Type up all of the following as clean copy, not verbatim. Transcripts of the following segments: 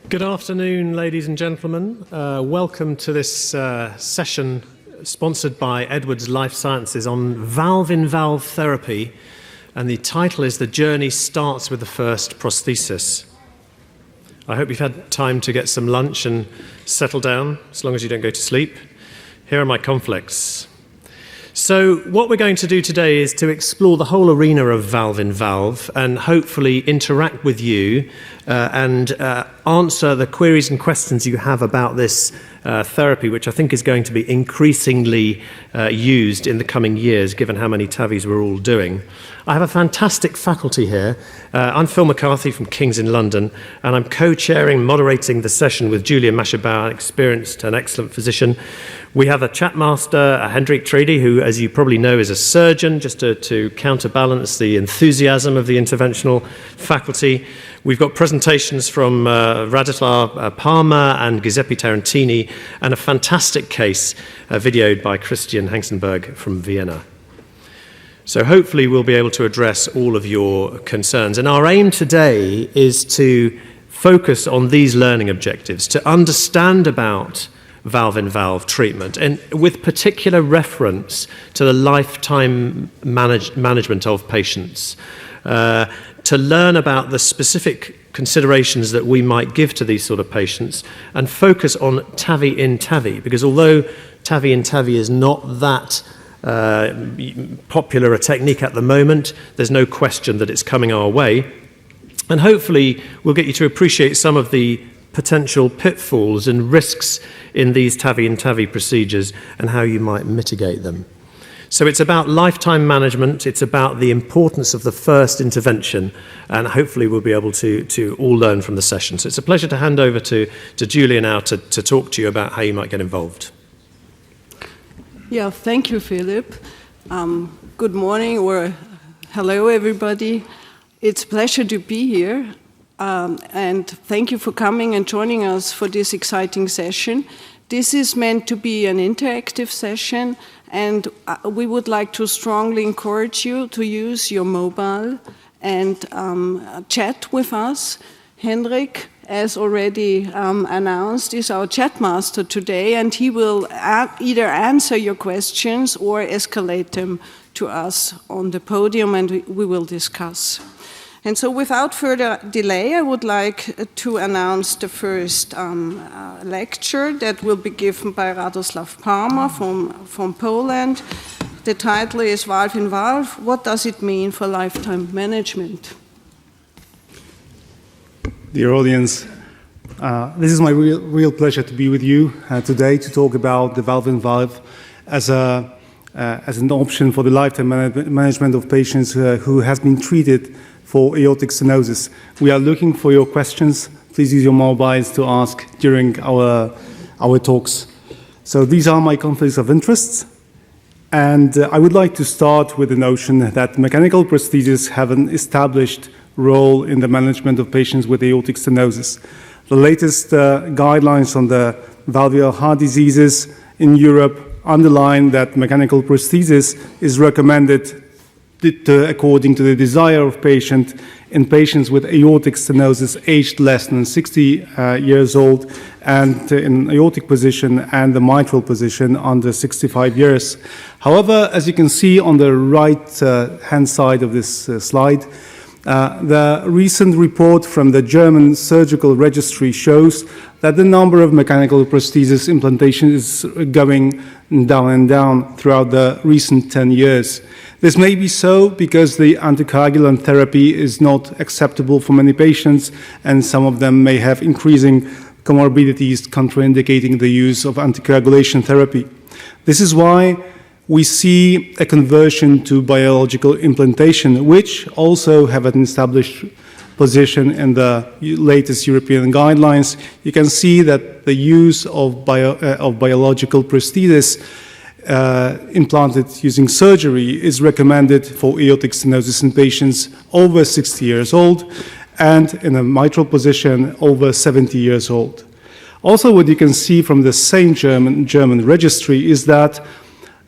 Good afternoon, ladies and gentlemen. Welcome to this session sponsored by Edwards Life Sciences on valve-in-valve therapy, and the title is "The Journey Starts with the First Prosthesis." I hope you've had time to get some lunch and settle down, as long as you don't go to sleep. Here are my conflicts. So what we're going to do today is to explore the whole arena of valve-in-valve and hopefully interact with you and answer the queries and questions you have about this therapy, which I think is going to be increasingly used in the coming years, given how many TAVIs we're all doing. I have a fantastic faculty here. I'm Phil Maccarthy from King's in London, and I'm co-chairing, moderating the session with Julia Mascherbauer, an experienced and excellent physician. We have a chat master, Hendrik Treede, who, as you probably know, is a surgeon, just to counterbalance the enthusiasm of the interventional faculty. We've got presentations from Radoslaw Parma and Giuseppe Tarantini, and a fantastic case videoed by Hengstenberg from Vienna. So hopefully we'll be able to address all of your concerns. And our aim today is to focus on these learning objectives, to understand about valve-in-valve treatment, and with particular reference to the lifetime management of patients, to learn about the specific considerations that we might give to these sort of patients, and focus on TAVI-in-TAVI, because although TAVI-in-TAVI is not that popular a technique at the moment, there's no question that it's coming our way. And hopefully we'll get you to appreciate some of the potential pitfalls and risks in these TAVI-in-TAVI procedures and how you might mitigate them. So it's about lifetime management, it's about the importance of the first intervention, and hopefully we'll be able to all learn from the session. So it's a pleasure to hand over to Julia now to talk to you about how you might get involved. Yeah, thank you, Philip. Good morning, or hello, everybody. It's a pleasure to be here, and thank you for coming and joining us for this exciting session. This is meant to be an interactive session, and we would like to strongly encourage you to use your mobile and chat with us. Hendrik, as already announced, is our chat master today, and he will either answer your questions or escalate them to us on the podium, and we will discuss. And so without further delay, I would like to announce the first lecture that will be given by Radoslaw Parma from Poland. The title is Valve-in-Valve, What Does It Mean for Lifetime Management? Dear audience, this is my real pleasure to be with you today to talk about the valve-in-valve as an option for the lifetime management of patients who has been treated for aortic stenosis. We are looking for your questions. Please use your mobiles to ask during our talks. So these are my conflicts of interest, and I would like to start with the notion that mechanical prostheses have an established role in the management of patients with aortic stenosis. The latest guidelines on the valvular heart diseases in Europe underline that mechanical prosthesis is recommended according to the desire of patient in patients with aortic stenosis aged less than 60 years old, and in aortic position and the mitral position under 65 years. However, as you can see on the right hand side of this slide, the recent report from the German Surgical Registry shows that the number of mechanical prosthesis implantations is going down and down throughout the recent 10 years. This may be so because the anticoagulant therapy is not acceptable for many patients, and some of them may have increasing comorbidities contraindicating the use of anticoagulation therapy. This is why we see a conversion to biological implantation, which also have an established position in the latest European guidelines. You can see that the use of biological prosthesis implanted using surgery is recommended for aortic stenosis in patients over 60 years old and in a mitral position over 70 years old. Also, what you can see from the same German registry is that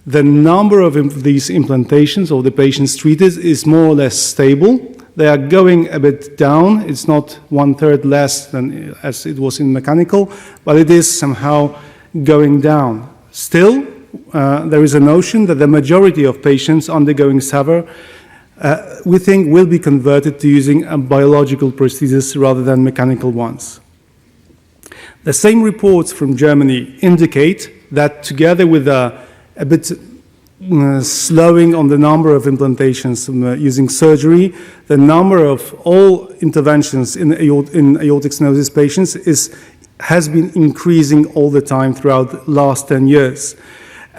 the number of these implantations of the patients treated is more or less stable. they are going a bit down. It's not 1/3 less than as it was in mechanical, but it is somehow going down. Still, there is a notion that the majority of patients undergoing SAVR, we think, will be converted to using a biological prosthesis rather than mechanical ones. The same reports from Germany indicate that together with a bit slowing on the number of implantations using surgery, the number of all interventions in aortic stenosis patients has been increasing all the time throughout the last 10 years.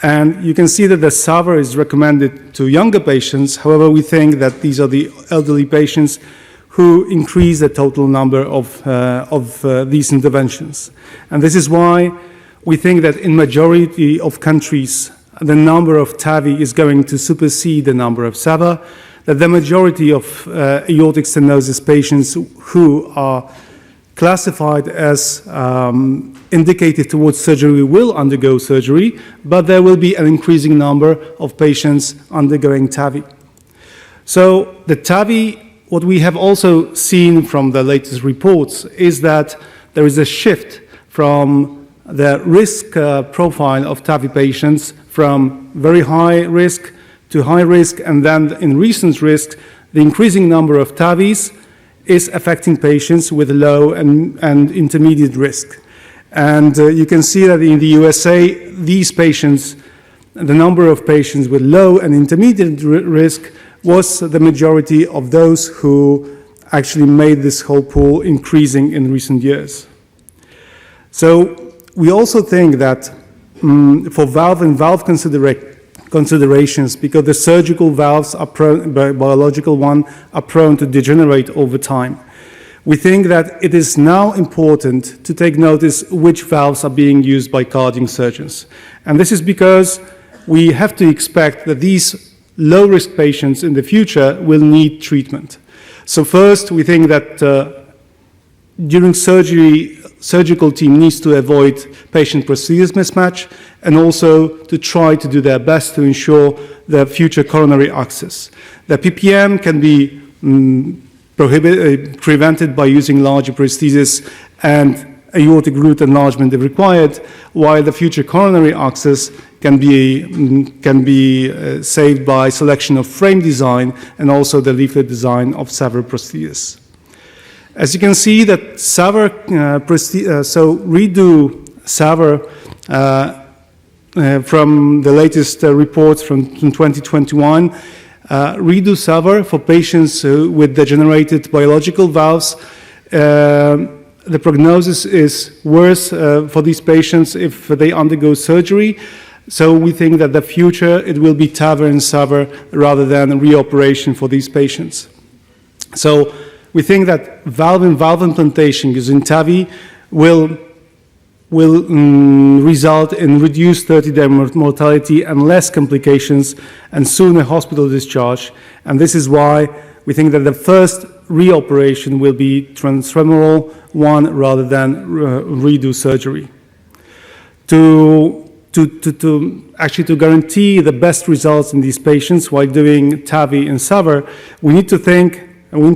And you can see that the SAVR is recommended to younger patients. However, we think that these are the elderly patients who increase the total number of these interventions. And this is why we think that in majority of countries, the number of TAVI is going to supersede the number of SAVR, that the majority of aortic stenosis patients who are classified as indicated towards surgery will undergo surgery, but there will be an increasing number of patients undergoing TAVI. So the TAVI, what we have also seen from the latest reports is that there is a shift from the risk profile of TAVI patients from very high risk to high risk, and then in recent risk, the increasing number of TAVIs is affecting patients with low and intermediate risk. And you can see that in the USA, these patients, the number of patients with low and intermediate risk was the majority of those who actually made this whole pool increasing in recent years. So we also think that for valve and valve considerations, because the surgical valves are prone, biological one, are prone to degenerate over time. We think that it is now important to take notice which valves are being used by cardiac surgeons. And this is because we have to expect that these low-risk patients in the future will need treatment. So first, we think that during surgery, surgical team needs to avoid patient prosthesis mismatch and also to try to do their best to ensure the future coronary access. The PPM can be prevented by using larger prosthesis and aortic root enlargement if required, while the future coronary access can be saved by selection of frame design and also the leaflet design of SAVR prosthesis. As you can see that SAVR, so redo SAVR from the latest reports from 2021, redo SAVR for patients with degenerated biological valves. The prognosis is worse for these patients if they undergo surgery. So we think that the future, it will be TAVR and SAVR rather than reoperation for these patients. So we think that valve-in-valve implantation using TAVI will result in reduced 30-day mortality and less complications and sooner hospital discharge. And this is why we think that the first reoperation will be transfemoral one rather than redo surgery. To guarantee the best results in these patients while doing TAVI and SAVR, we need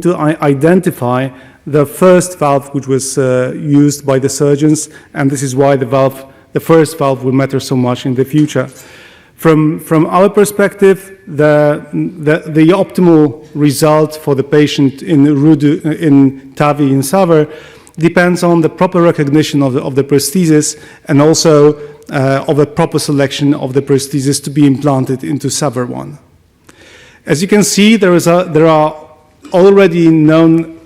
to identify the first valve which was used by the surgeons, and this is why the first valve will matter so much in the future. From our perspective, the optimal result for the patient in TAVI and SAVR depends on the proper recognition of the prosthesis and also of a proper selection of the prosthesis to be implanted into SAVR 1. As you can see, there are already known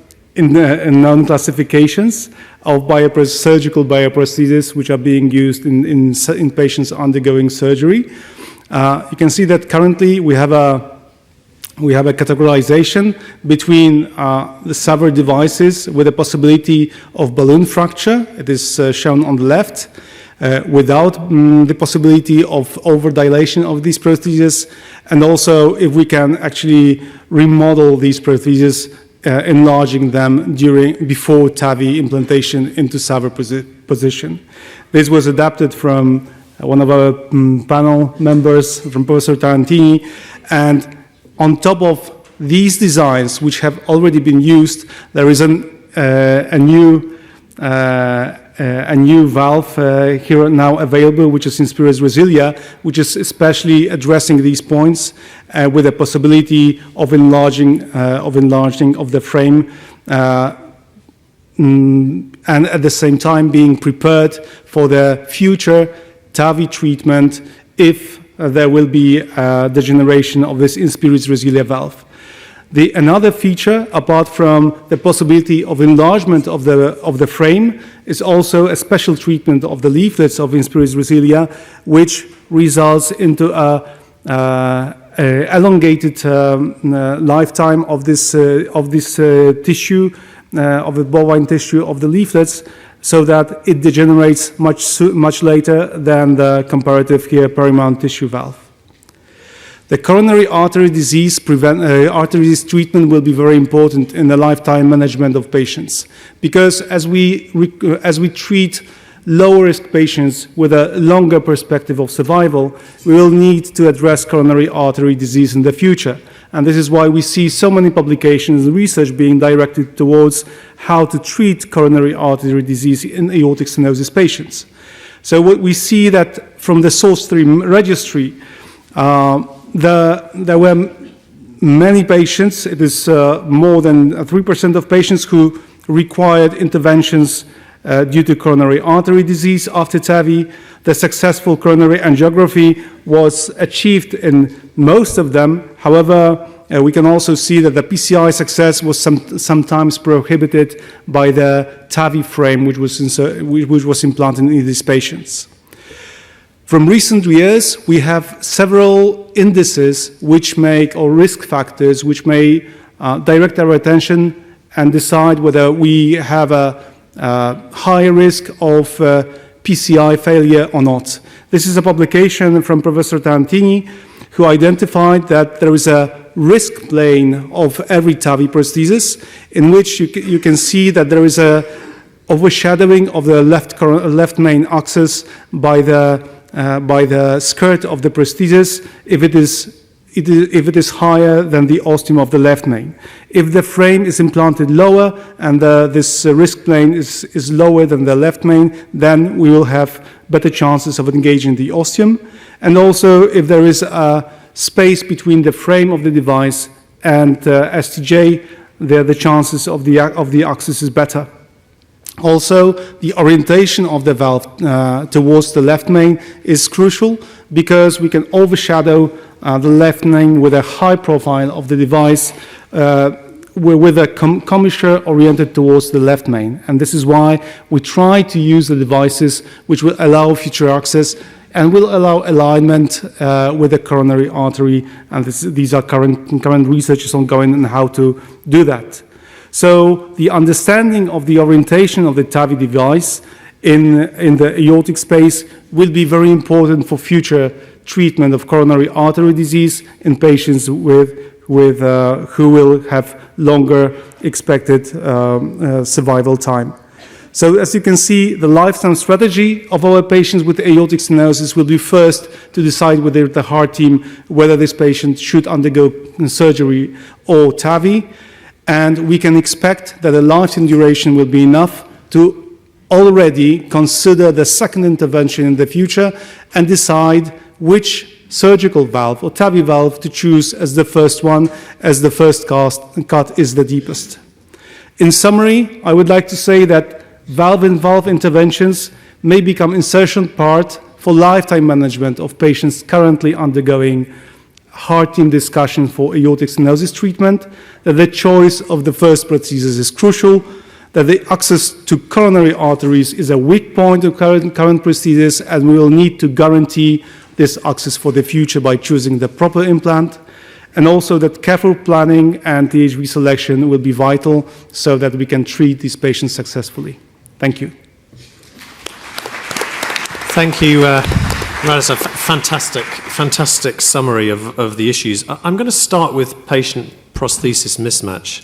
classifications of surgical bioprosthesis which are being used in patients undergoing surgery. You can see that currently we have a categorization between the SAVR devices with a possibility of balloon fracture. It is shown on the left, without the possibility of overdilation of these prostheses, and also if we can actually remodel these prostheses, enlarging them before TAVI implantation into SAVR position. This was adapted from one of our panel members, from Professor Tarantini, and on top of these designs, which have already been used, there is a new valve here now available, which is Inspiris Resilia, which is especially addressing these points with a possibility of enlarging of the frame, and at the same time being prepared for the future TAVI treatment if there will be degeneration of this Inspiris Resilia valve. Another feature, apart from the possibility of enlargement of the frame, is also a special treatment of the leaflets of Inspiris Resilia, which results into a elongated lifetime of this tissue, of the bovine tissue of the leaflets, so that it degenerates much later than the comparative here perimount tissue valve. The coronary artery disease treatment will be very important in the lifetime management of patients, because as we treat low-risk patients with a longer perspective of survival, we will need to address coronary artery disease in the future. And this is why we see so many publications and research being directed towards how to treat coronary artery disease in aortic stenosis patients. So what we see that from the source 3 registry, there were many patients, it is more than 3% of patients who required interventions due to coronary artery disease after TAVI. The successful coronary angiography was achieved in most of them. However, we can also see that the PCI success was sometimes prohibited by the TAVI frame, which was implanted in these patients. From recent years, we have several indices which or risk factors which may direct our attention and decide whether we have a high risk of PCI failure or not. This is a publication from Professor Tarantini, who identified that there is a risk plane of every TAVI prosthesis, in which you can see that there is a overshadowing of the left main axis by the skirt of the prosthesis if it is higher than the ostium of the left main. If the frame is implanted lower and this risk plane is lower than the left main, then we will have better chances of engaging the ostium. And also, if there is a space between the frame of the device and STJ, the chances of the axis is better. Also, the orientation of the valve towards the left main is crucial, because we can overshadow the left main with a high profile of the device with a commissure oriented towards the left main. And this is why we try to use the devices which will allow future access and will allow alignment with the coronary artery. And these are current research is ongoing on how to do that. So the understanding of the orientation of the TAVI device in the aortic space will be very important for future treatment of coronary artery disease in patients who will have longer expected survival time. So as you can see, the lifetime strategy of our patients with aortic stenosis will be first to decide whether the heart team, whether this patient should undergo surgery or TAVI. And we can expect that the lifetime duration will be enough to already consider the second intervention in the future and decide which surgical valve or TAVI valve to choose as the first one, as the first cut is the deepest. In summary, I would like to say that valve-in-valve interventions may become insertion part for lifetime management of patients currently undergoing heart team discussion for aortic stenosis treatment, that the choice of the first prosthesis is crucial, that the access to coronary arteries is a weak point of current prosthesis, and we will need to guarantee this access for the future by choosing the proper implant, and also that careful planning and THV selection will be vital so that we can treat these patients successfully. Thank you. Thank you, Radoslaw. Fantastic summary of the issues. I'm going to start with patient prosthesis mismatch,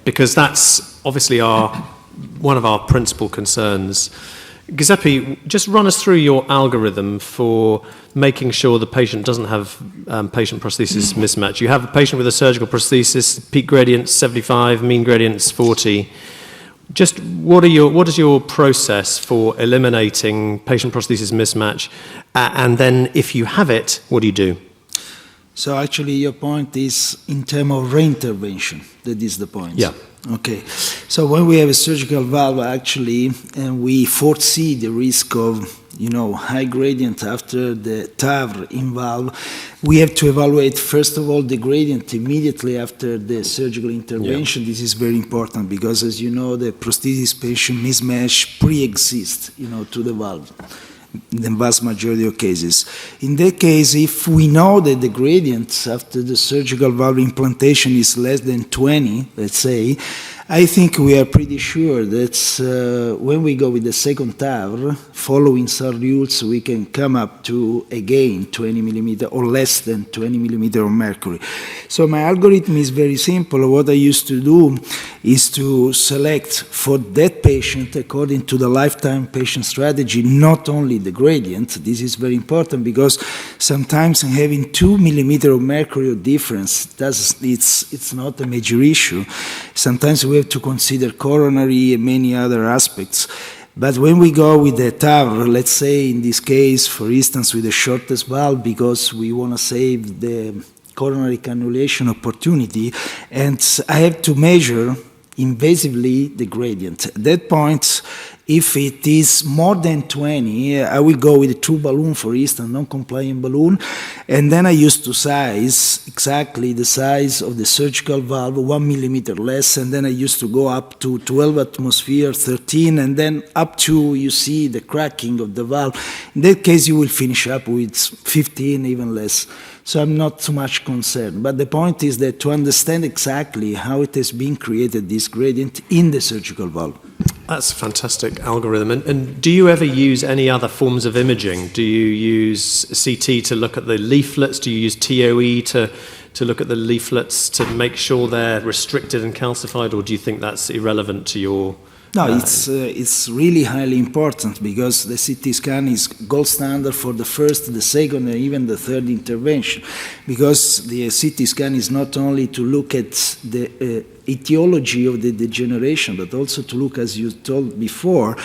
because that's obviously one of our principal concerns. Giuseppe, just run us through your algorithm for making sure the patient doesn't have patient prosthesis mismatch. You have a patient with a surgical prosthesis, peak gradients 75, mean gradients 40. Just what is your process for eliminating patient prosthesis mismatch? And then if you have it, what do you do? So actually your point is in terms of reintervention. That is the point. Yeah. Okay. So when we have a surgical valve, actually, and we foresee the risk of, high gradient after the TAVI-in valve, we have to evaluate, first of all, the gradient immediately after the surgical intervention. Yeah. This is very important because, as you know, the prosthesis patient mismatch pre-exists, to the valve. In the vast majority of cases. In that case, if we know that the gradient after the surgical valve implantation is less than 20, let's say, I think we are pretty sure that when we go with the second TAVR, following some rules, we can come up to, again, 20 millimeter or less than 20 millimeter of mercury. So my algorithm is very simple. What I used to do is to select for that patient, according to the lifetime patient strategy, not only the gradient. This is very important because sometimes having 2 millimeter of mercury of difference, it's not a major issue. Sometimes we have to consider coronary and many other aspects. But when we go with the TAVR, let's say in this case, for instance, with the shortest valve, because we want to save the coronary cannulation opportunity, and I have to measure invasively the gradient. At that point, if it is more than 20, I will go with a true balloon, for instance, non-compliant balloon, and then I used to size exactly the size of the surgical valve, 1 millimeter less, and then I used to go up to 12 atmosphere, 13, and then up to, you see, the cracking of the valve. In that case, you will finish up with 15, even less. So I'm not too much concerned. But the point is that to understand exactly how it has been created, this gradient in the surgical valve. That's a fantastic algorithm. And do you ever use any other forms of imaging? Do you use CT to look at the leaflets? Do you use TOE to look at the leaflets to make sure they're restricted and calcified? Or do you think that's irrelevant to your... No, it's really highly important because the CT scan is gold standard for the first, the second, and even the third intervention. Because the CT scan is not only to look at the etiology of the degeneration, but also to look, as you told before,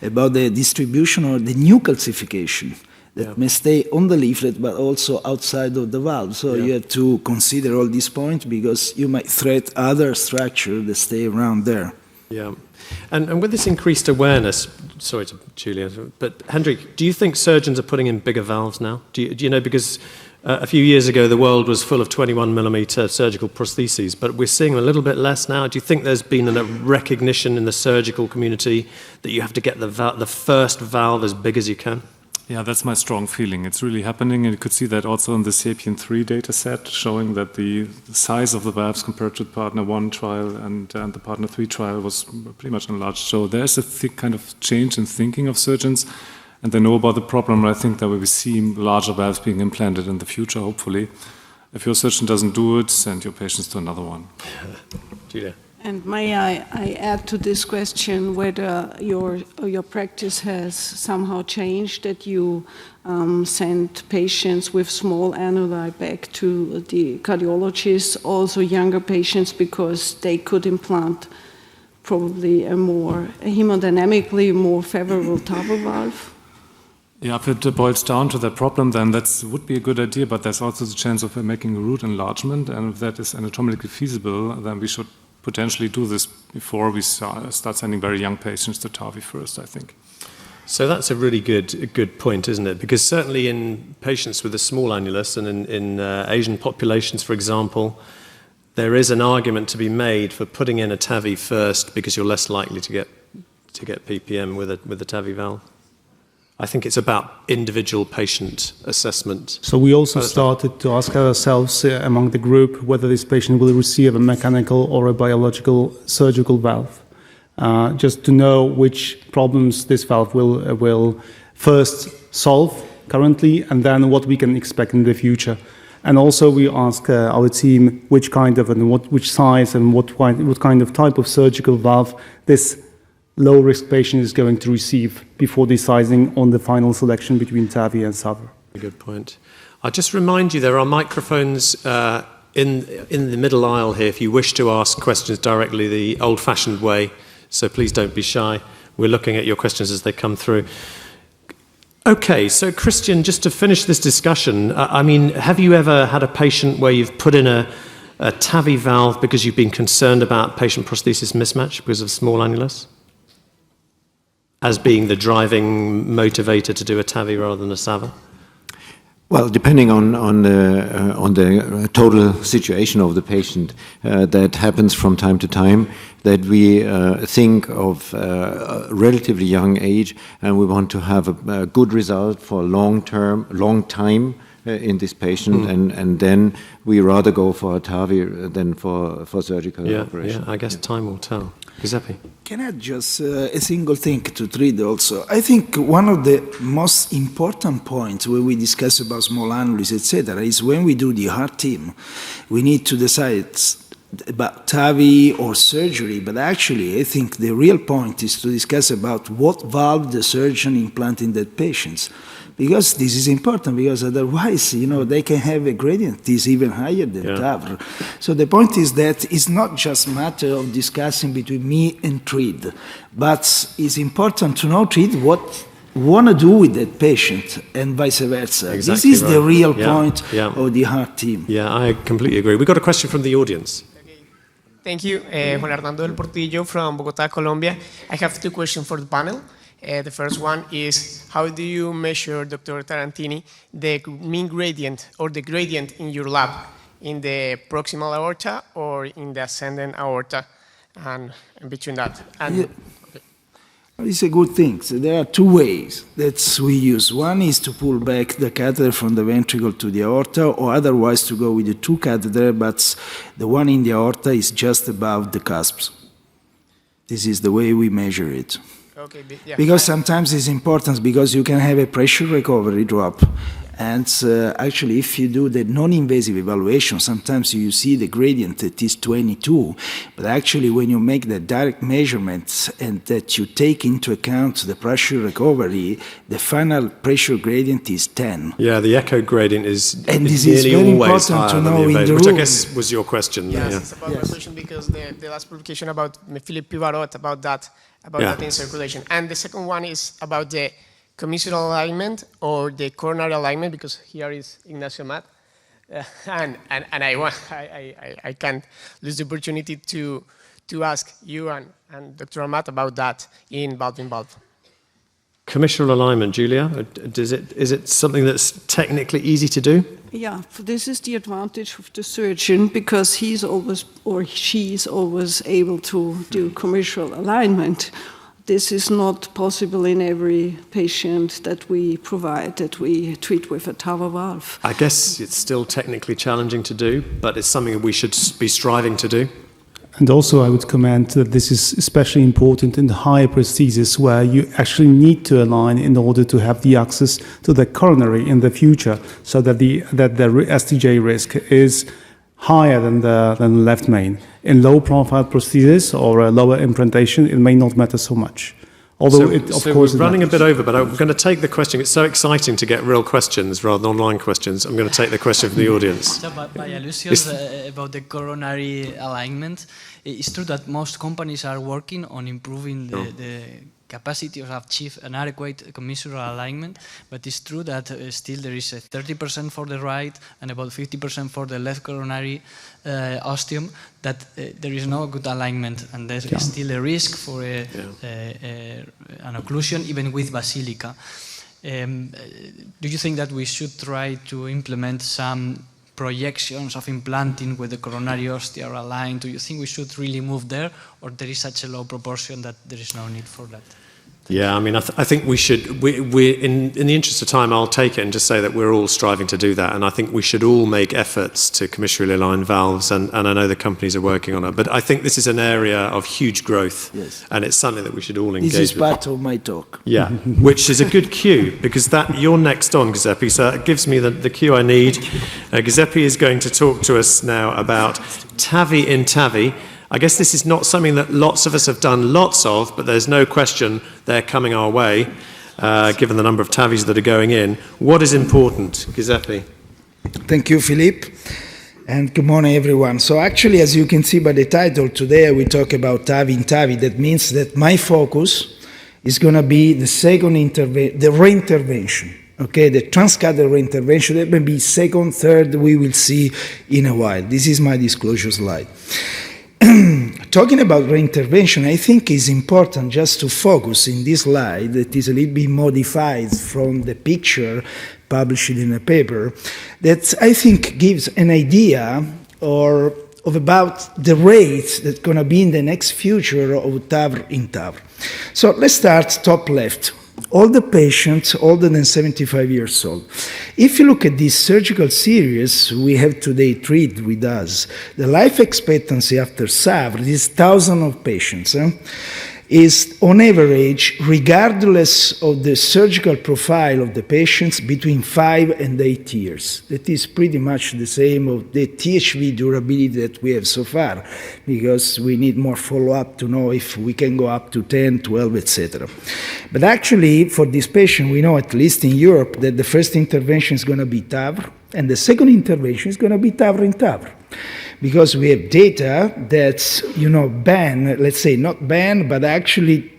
about the distribution or the new calcification that may stay on the leaflet but also outside of the valve. So you have to consider all these points because you might threat other structures that stay around there. Yeah. And with this increased awareness, sorry to Julia, but Hendrik, do you think surgeons are putting in bigger valves now? Do you know, because a few years ago the world was full of 21 millimeter surgical prostheses, but we're seeing a little bit less now. Do you think there's been a recognition in the surgical community that you have to get the first valve as big as you can? Yeah, that's my strong feeling. It's really happening, and you could see that also in the SAPIEN 3 data set, showing that the size of the valves compared to the Partner 1 trial and the Partner 3 trial was pretty much enlarged. So there's a kind of change in thinking of surgeons, and they know about the problem, and I think that we will see larger valves being implanted in the future, hopefully. If your surgeon doesn't do it, send your patients to another one. Julia. And may I add to this question whether your practice has somehow changed, that you send patients with small annuli back to the cardiologists, also younger patients, because they could implant probably a hemodynamically more favorable TAVI valve? Yeah, if it boils down to that problem, then that would be a good idea, but there's also the chance of making a root enlargement, and if that is anatomically feasible, then we should potentially do this before we start sending very young patients to TAVI first, I think. So that's a really good point, isn't it? Because certainly in patients with a small annulus and in Asian populations, for example, there is an argument to be made for putting in a TAVI first because you're less likely to get PPM with a TAVI valve. I think it's about individual patient assessment. So we also started to ask ourselves among the group whether this patient will receive a mechanical or a biological surgical valve, just to know which problems this valve will first solve currently, and then what we can expect in the future. And also we ask our team which kind of and which size and what kind of type of surgical valve this low-risk patient is going to receive before deciding on the final selection between TAVI and TAVR. Good point. I'll just remind you there are microphones in the middle aisle here if you wish to ask questions directly the old-fashioned way, so please don't be shy. We're looking at your questions as they come through. Okay, so Christian, just to finish this discussion, I mean, have you ever had a patient where you've put in a TAVI valve because you've been concerned about patient prosthesis mismatch because of small annulus? As being the driving motivator to do a TAVI rather than a SAVR? Well, depending on the total situation of the patient, that happens from time to time, that we think of a relatively young age and we want to have a good result for long time in this patient, and then we rather go for a TAVI than for surgical operation. Yeah, I guess time will tell. Giuseppe? Can I add just a single thing to Treede also? I think one of the most important points when we discuss about small annulus, etc., is when we do the heart team, we need to decide about TAVI or surgery, but actually I think the real point is to discuss about what valve the surgeon implant in that patient. Because this is important, because otherwise, they can have a gradient that is even higher than TAVR. So the point is that it's not just a matter of discussing between me and Treede, but it's important to know, Treede, what want to do with that patient and vice versa. Exactly this is the real point of the heart team. Yeah, I completely agree. We've got a question from the audience. Thank you, Juan Hernando del Portillo from Bogotá, Colombia. I have two questions for the panel. The first one is, how do you measure, Dr. Tarantini, the mean gradient or the gradient in your lab in the proximal aorta or in the ascending aorta, and in between that? And It's a good thing. So there are two ways that we use. One is to pull back the catheter from the ventricle to the aorta, or otherwise to go with the two catheter, but the one in the aorta is just above the cusps. This is the way we measure it. Okay, because sometimes it's important because you can have a pressure recovery drop. And actually, if you do the non-invasive evaluation, sometimes you see the gradient that is 22. But actually, when you make the direct measurements and that you take into account the pressure recovery, the final pressure gradient is 10. Yeah, the echo gradient is and this is very important to know in the room. Which I guess was your question. Yes, it's about my question because the last publication about Philip Maccarthy about that in circulation. And the second one is about the commissural alignment or the coronary alignment, because here is Ignacio Matt, and I can't lose the opportunity to ask you and Dr. Amat about that in valve. Commissural alignment, Julia, is it something that's technically easy to do? Yeah, this is the advantage of the surgeon, because he's always or she's always able to do commissural alignment. This is not possible in every patient that we provide, that we treat with a TAVR valve. I guess it's still technically challenging to do, but it's something we should be striving to do. And also I would comment that this is especially important in the higher prosthesis, where you actually need to align in order to have the access to the coronary in the future, so that the STJ risk is higher than the left main. In low-profile prosthesis or a lower implantation, it may not matter so much. Although we're running a bit over, but I'm going to take the question. It's so exciting to get real questions rather than online questions. I'm going to take the question from the audience. So by Lucius, about the coronary alignment, it's true that most companies are working on improving the capacity of achieve an adequate commissural alignment, but it's true that still there is a 30% for the right and about 50% for the left coronary ostium, that there is no good alignment, and there is still a risk for an occlusion even with basilica. Do you think that we should try to implement some projections of implanting with the coronary ostia aligned? Do you think we should really move there, or there is such a low proportion that there is no need for that? Yeah, I mean, I think we should, in the interest of time, I'll take it and just say that we're all striving to do that. And I think we should all make efforts to commissurally align valves. And I know the companies are working on it. But I think this is an area of huge growth. Yes. And it's something that we should all engage with. This is part of my talk. Yeah, which is a good cue, because you're next on, Giuseppe. So it gives me the cue I need. Giuseppe is going to talk to us now about TAVI-in-TAVI. I guess this is not something that lots of us have done lots of, but there's no question they're coming our way, given the number of TAVIs that are going in. What is important, Giuseppe? Thank you, Philip. And good morning, everyone. So actually, as you can see by the title, today we talk about TAVI-in-TAVI. That means that my focus is going to be the the reintervention, okay, the transcatheter reintervention. That may be second, third, we will see in a while. This is my disclosure slide. Talking about reintervention, I think it's important just to focus in this slide that is a little bit modified from the picture published in a paper, that I think gives an idea of about the rate that's going to be in the next future of TAVI-in-TAVI. So let's start top left. All the patients older than 75 years old. If you look at this surgical series we have today treated with us, the life expectancy after SAVR, these thousands of patients, is on average, regardless of the surgical profile of the patients, between 5 and 8 years. That is pretty much the same of the THV durability that we have so far, because we need more follow-up to know if we can go up to 10, 12, etc. But actually, for this patient, we know, at least in Europe, that the first intervention is going to be TAVR, and the second intervention is going to be TAVI-in-TAVI. Because we have data that, ban, let's say not ban, but actually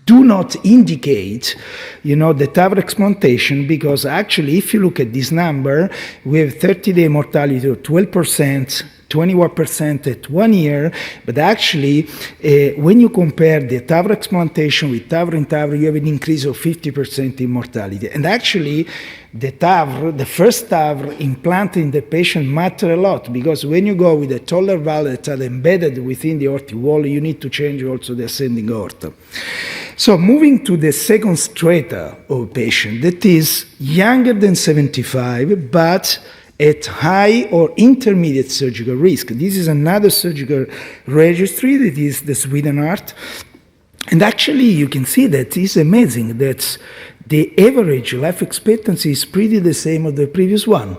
do not indicate, the TAVI explantation, because actually, if you look at this number, we have 30-day mortality of 12%, 21% at 1 year, but actually, when you compare the TAVI explantation with TAVI-in-TAVI, you have an increase of 50% in mortality. And actually, the TAVI, the first TAVI implanted in the patient matter a lot, because when you go with a taller valve that are embedded within the aortic wall, you need to change also the ascending aorta. So moving to the second strata of patient, that is younger than 75, but at high or intermediate surgical risk. This is another surgical registry, that is the Sweden Art. And actually, you can see that it's amazing that the average life expectancy is pretty the same of the previous one,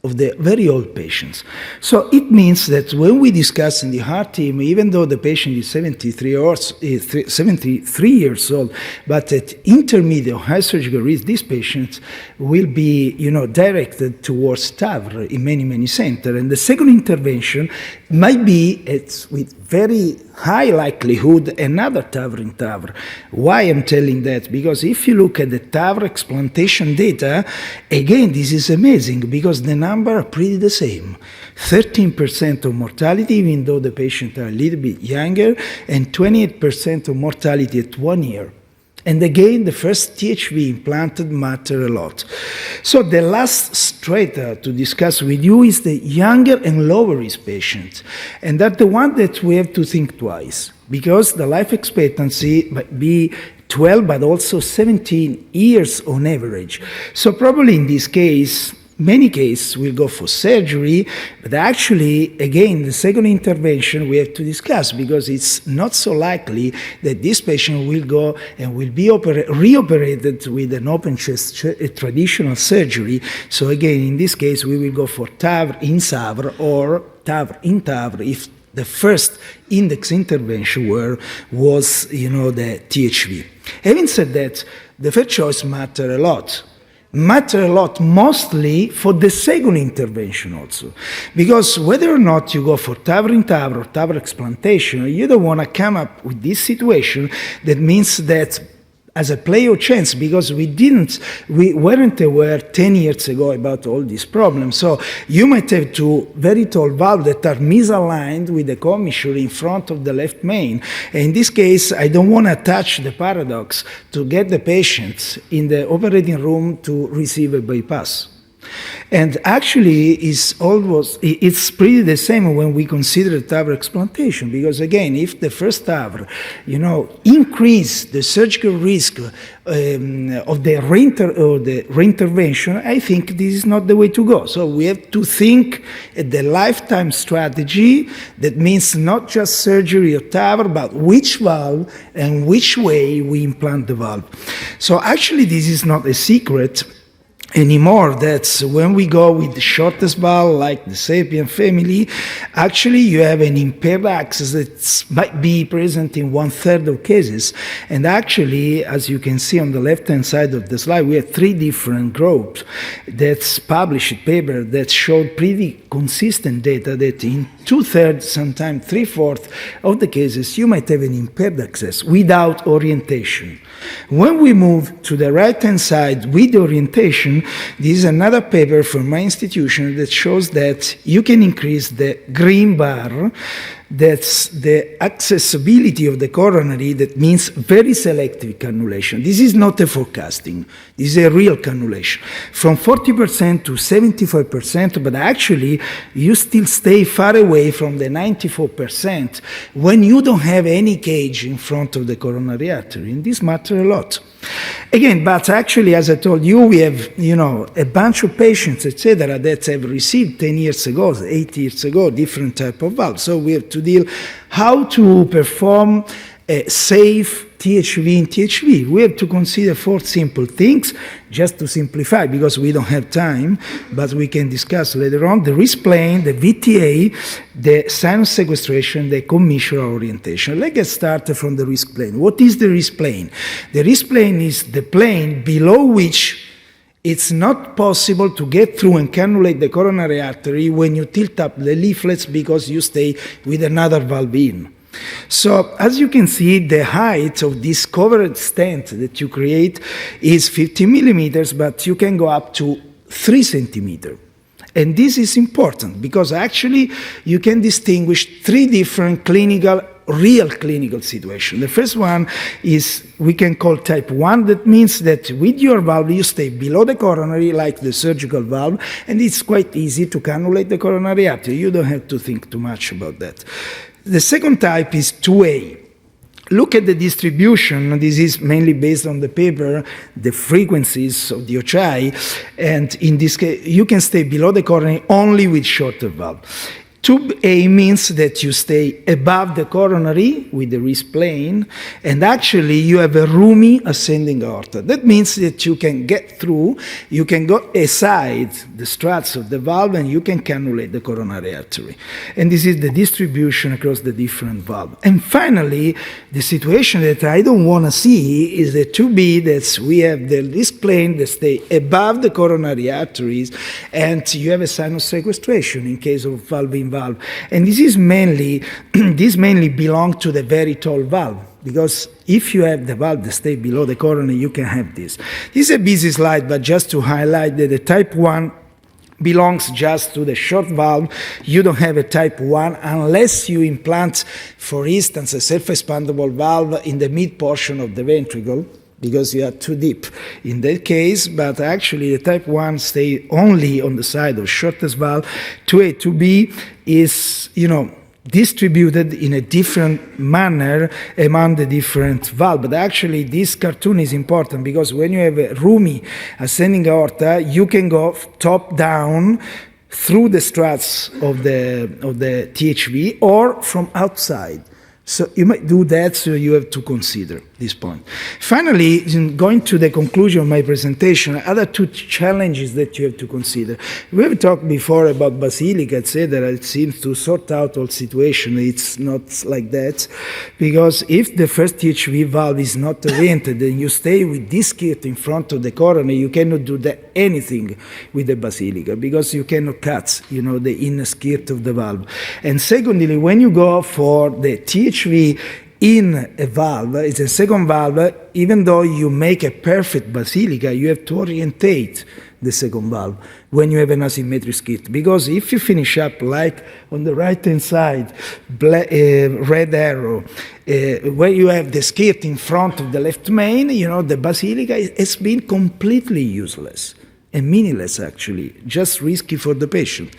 of the very old patients. So it means that when we discuss in the heart team, even though the patient is 73 years old, but at intermediate high surgical risk, these patients will be, directed towards TAVR in many, many centers. And the second intervention might be with very high likelihood another TAVI-in-TAVI. Why I'm telling that? Because if you look at the TAVI explantation data, again, this is amazing, because the numbers are pretty the same. 13% of mortality, even though the patients are a little bit younger, and 28% of mortality at 1 year. And again, the first THV implanted matter a lot. So the last strata to discuss with you is the younger and lower risk patients. And that's the one that we have to think twice, because the life expectancy might be 12, but also 17 years on average. So probably in this case, many cases will go for surgery, but actually, again, the second intervention we have to discuss, because it's not so likely that this patient will go and will be reoperated with an open chest traditional surgery. So again, in this case, we will go for TAVI-in-TAVI or TAVI-in-TAVI if the first index intervention was the THV. Having said that, the first choice matter a lot, mostly for the second intervention also. Because whether or not you go for TAVI-in-TAVI or TAVI explantation, you don't want to come up with this situation that means that as a play of chance, because we weren't aware 10 years ago about all these problems. So you might have two very tall valves that are misaligned with the commissure in front of the left main. And in this case, I don't want to touch the paradox to get the patients in the operating room to receive a bypass. And actually, it's pretty the same when we consider TAVI explantation, because again, if the first TAVI, increase the surgical risk of the reintervention, I think this is not the way to go. So we have to think at the lifetime strategy. That means not just surgery or TAVI, but which valve and which way we implant the valve. So actually, this is not a secret. anymore. That's when we go with the shortest valve, like the sapien family, actually you have an impaired access that might be present in 1/3 of cases. And actually, as you can see on the left-hand side of the slide, we have 3 different groups that's published paper that showed pretty consistent data that in 2/3, sometimes 3/4 of the cases, you might have an impaired access without orientation. When we move to the right-hand side with orientation, this is another paper from my institution that shows that you can increase the green bar, that's the accessibility of the coronary, that means very selective cannulation. This is not a forecasting, this is a real cannulation. From 40% to 75%, but actually you still stay far away from the 94% when you don't have any cage in front of the coronary artery, and this matters a lot. Again, but actually, as I told you, we have, a bunch of patients, etc., that have received 10 years ago, 8 years ago, different type of valve. So we have to deal how to perform a safe THV-in-THV. We have to consider 4 simple things, just to simplify, because we don't have time, but we can discuss later on: the risk plane, the VTA, the sinus sequestration, the commissural orientation. Let's get started from the risk plane. What is the risk plane? The risk plane is the plane below which it's not possible to get through and cannulate the coronary artery when you tilt up the leaflets because you stay with another valve in. So, as you can see, the height of this covered stent that you create is 50 millimeters, but you can go up to 3 centimeters. And this is important because actually you can distinguish 3 different real clinical situations. The first one is we can call type 1. That means that with your valve you stay below the coronary like the surgical valve, and it's quite easy to cannulate the coronary artery. You don't have to think too much about that. The second type is 2A. Look at the distribution. This is mainly based on the paper, the frequencies of the OCHI, and in this case, you can stay below the coronary only with shorter valve. 2A means that you stay above the coronary with the risk plane, and actually you have a roomy ascending aorta. That means that you can get through, you can go aside the struts of the valve, and you can cannulate the coronary artery. And this is the distribution across the different valves. And finally, the situation that I don't want to see is the 2B, that we have the risk plane that stay above the coronary arteries, and you have a sinus sequestration in case of valve-in-valve. And this mainly belongs to the very tall valve, because if you have the valve that stay below the coronary, you can have this. This is a busy slide, but just to highlight that the type 1 belongs just to the short valve. You don't have a type 1 unless you implant, for instance, a self-expandable valve in the mid portion of the ventricle, because you are too deep in that case, but actually the type 1 stay only on the side of shortest valve. 2A, 2B is, distributed in a different manner among the different valves. But actually this cartoon is important because when you have a roomy ascending aorta, you can go top down through the struts of the THV or from outside. So you might do that, so you have to consider this point. Finally, going to the conclusion of my presentation, other 2 challenges that you have to consider. We have talked before about basilica, etc. It seems to sort out all situation. It's not like that, because if the first THV valve is not oriented and you stay with this skirt in front of the coronary, you cannot do anything with the basilica because you cannot cut, the inner skirt of the valve. And secondly, when you go for the THV in a valve, it's a second valve, even though you make a perfect basilica, you have to orientate the second valve when you have an asymmetric skirt. Because if you finish up like on the right-hand side, red arrow, where you have the skirt in front of the left main, the basilica has been completely useless. And meaningless, actually, just risky for the patient.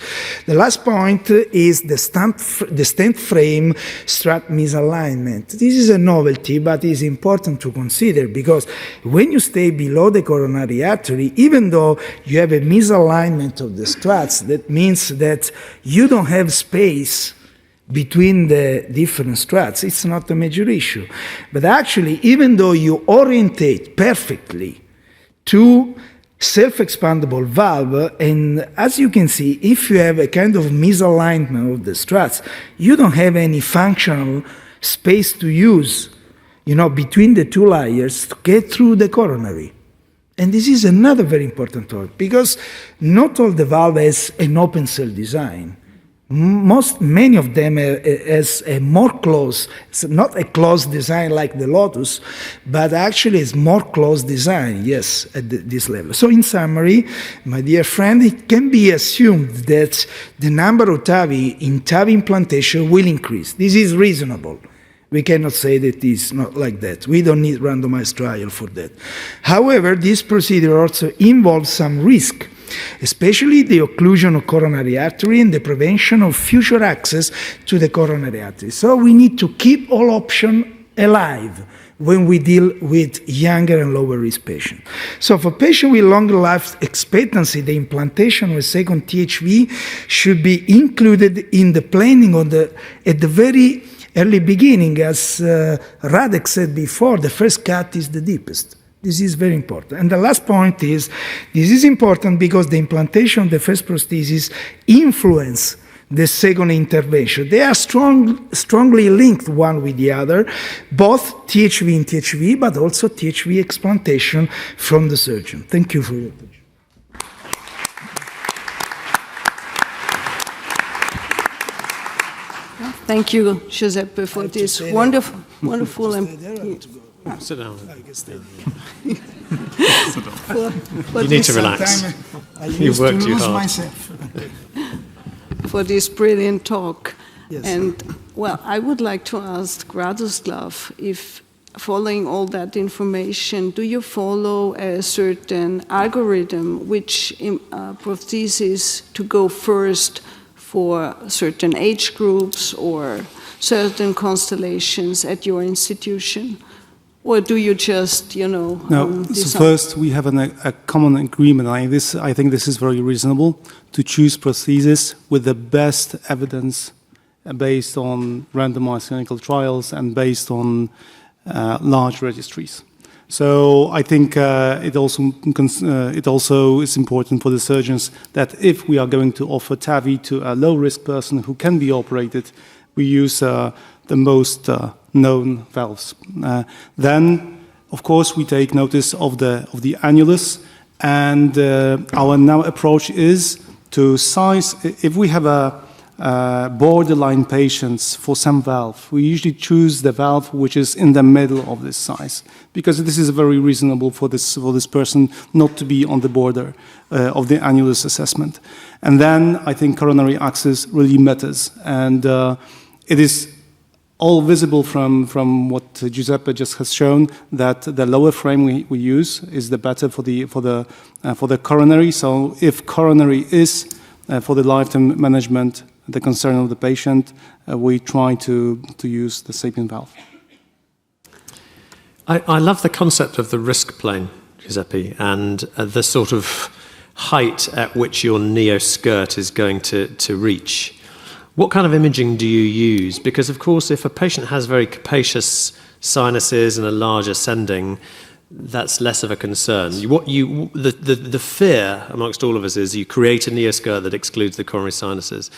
The last point is the stent frame strut misalignment. This is a novelty, but it's important to consider because when you stay below the coronary artery, even though you have a misalignment of the struts, that means that you don't have space between the different struts. It's not a major issue. But actually, even though you orientate perfectly to self-expandable valve, and as you can see, if you have a kind of misalignment of the struts, you don't have any functional space to use, between the two layers to get through the coronary. And this is another very important point, because not all the valve has an open cell design. Many of them has a more closed, not a closed design like the Lotus, but actually it's more closed design, yes, at this level. So in summary, my dear friend, it can be assumed that the number of TAVI in TAVI implantation will increase. This is reasonable. We cannot say that it's not like that. We don't need randomized trial for that. However, this procedure also involves some risk, especially the occlusion of coronary artery and the prevention of future access to the coronary artery. So we need to keep all options alive when we deal with younger and lower risk patients. So for patients with longer life expectancy, the implantation of a second THV should be included in the planning at the very early beginning. As Radek said before, the first cut is the deepest. This is very important. And the last point is, this is important because the implantation of the first prosthesis influence the second intervention. They are strongly linked one with the other, both THV-in-THV, but also THV explantation from the surgeon. Thank you for your attention. Thank you, Giuseppe, for this wonderful Sit down. You need to relax. You've worked too hard. For this brilliant talk. Yes. And, well, I would like to ask Radoslaw if, following all that information, do you follow a certain algorithm which prosthesis to go first for certain age groups or certain constellations at your institution? Or do you just, No, so first we have a common agreement. I think this is very reasonable to choose prosthesis with the best evidence based on randomized clinical trials and based on large registries. So I think it also is important for the surgeons that if we are going to offer TAVI to a low-risk person who can be operated, we use the most known valves. Then, of course, we take notice of the annulus, and our now approach is to size. If we have a borderline patients for some valve, we usually choose the valve which is in the middle of this size, because this is very reasonable for this person not to be on the border of the annulus assessment. And then I think coronary access really matters, and it is all visible from what Giuseppe just has shown that the lower frame we use is the better for the coronary. So if coronary is for the lifetime management the concern of the patient, we try to use the SAPIEN valve. I love the concept of the risk plane, Giuseppe, and the sort of height at which your neo-skirt is going to reach. What kind of imaging do you use? Because, of course, if a patient has very capacious sinuses and a large ascending, that's less of a concern. The fear amongst all of us is you create a neo-skirt that excludes the coronary sinuses.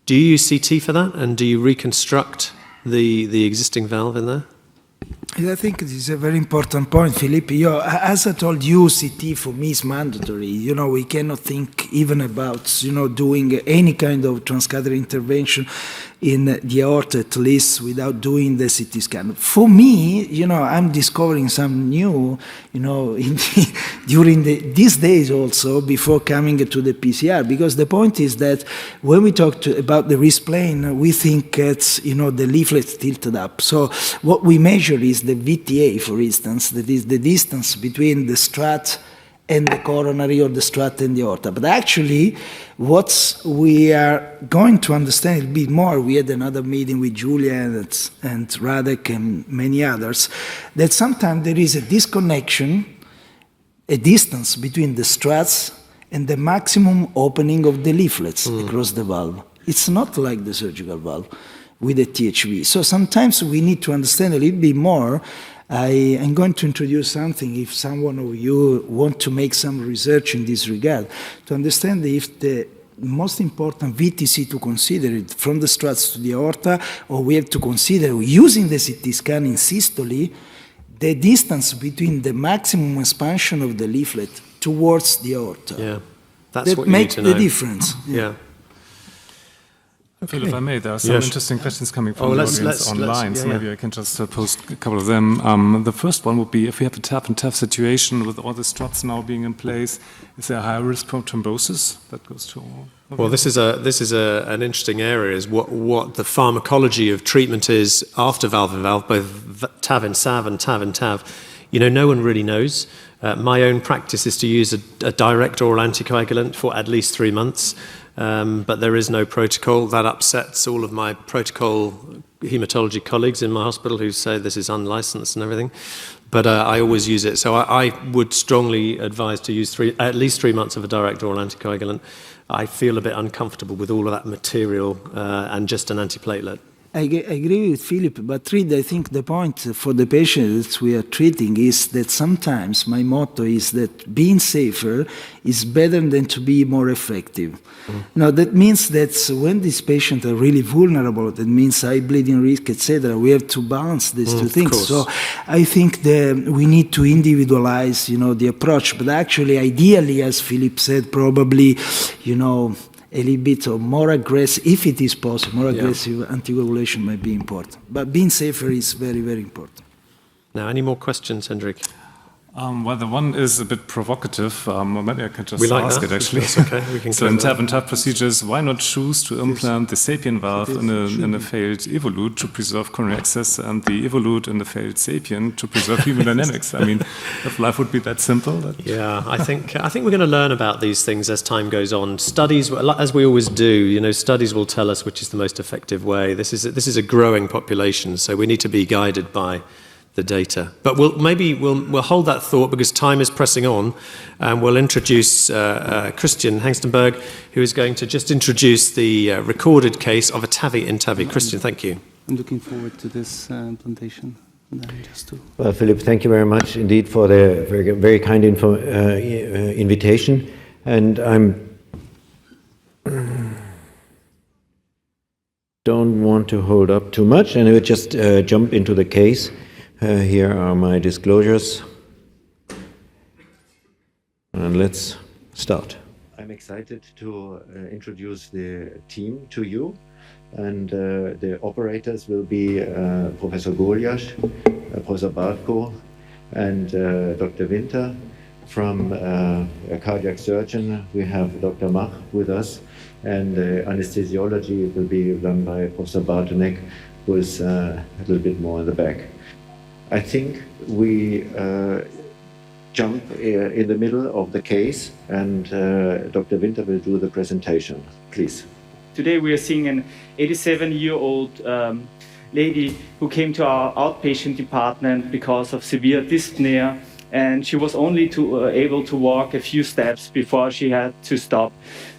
Do you use CT for that, and do you reconstruct the existing valve in there? I think this is a very important point, Philip. As I told you, CT for me is mandatory. We cannot think even about, doing any kind of transcatheter intervention in the aorta, at least, without doing the CT scan. For me, I'm discovering some new, during these days also, before coming to the PCR, because the point is that when we talk about the risk plane, we think it's, the leaflet tilted up. So what we measure is the VTA, for instance, that is the distance between the strut and the coronary, or the strut and the aorta. But actually, what we are going to understand a bit more, we had another meeting with Julia and Radek and many others, that sometimes there is a disconnection, a distance between the struts and the maximum opening of the leaflets across the valve. It's not like the surgical valve with a THV. So sometimes we need to understand a little bit more I'm going to introduce something if someone of you want to make some research in this regard, to understand if the most important VTC to consider it from the struts to the aorta, or we have to consider using the CT scan in systole, the distance between the maximum expansion of the leaflet towards the aorta. Yeah, that's that what you makes need to know. the difference. Yeah. Phil, if I may, there are some interesting questions coming from the audience online, so maybe I can just post a couple of them. The first one would be, if we have a TAV-in-TAV situation with all the struts now being in place, is there a higher risk from thrombosis? That goes to all. Well, this is an interesting area, is what the pharmacology of treatment is after valve-in-valve, both TAV-in-SAV and TAV-in-TAV. You know, no one really knows. My own practice is to use a direct oral anticoagulant for at least 3 months. But there is no protocol. That upsets all of my protocol hematology colleagues in my hospital who say this is unlicensed and everything. But I always use it. So I would strongly advise to use at least 3 months of a direct oral anticoagulant. I feel a bit uncomfortable with all of that material and just an antiplatelet. I agree with Philip, but Treede, I think the point for the patients we are treating is that sometimes my motto is that being safer is better than to be more effective. Now, that means that when these patients are really vulnerable, that means high bleeding risk, etc., we have to balance these two things. So I think that we need to individualize, the approach. But actually, ideally, as Philip said, probably, a little bit of more aggressive, if it is possible, more aggressive anticoagulation might be important. But being safer is very, very important. Now, any more questions, Hendrik? Well, the one is a bit provocative. Maybe I can just ask it, actually. That's okay. We can so in TAV-in-TAV procedures, why not choose to implant the SAPIEN valve in a failed evolute to preserve coronary access and the evolute in the failed SAPIEN to preserve hemodynamics? I mean, if life would be that simple. Yeah, I think we're going to learn about these things as time goes on. Studies, as we always do, studies will tell us which is the most effective way. This is a growing population, so we need to be guided by the data. But we'll hold that thought because time is pressing on, and we'll introduce Christian Hengstenberg, who is going to just introduce the recorded case of a TAVI-in-TAVI. Christian, thank you. I'm looking forward to this implantation. Well, Philip, thank you very much indeed for the very, very kind invitation. And don't want to hold up too much, and I will just jump into the case. Here are my disclosures, and let's start. I'm excited to introduce the team to you, and the operators will be Professor Goliasz, Professor Bartko, and Dr. Winter. From a cardiac surgeon, we have Dr. Mach with us, and anesthesiology will be done by Professor Bartonek, who is a little bit more in the back. I think we jump in the middle of the case, and Dr. Winter will do the presentation. Please. Today we are seeing an 87-year-old lady who came to our outpatient department because of severe dyspnea, and she was only able to walk a few steps before she had to stop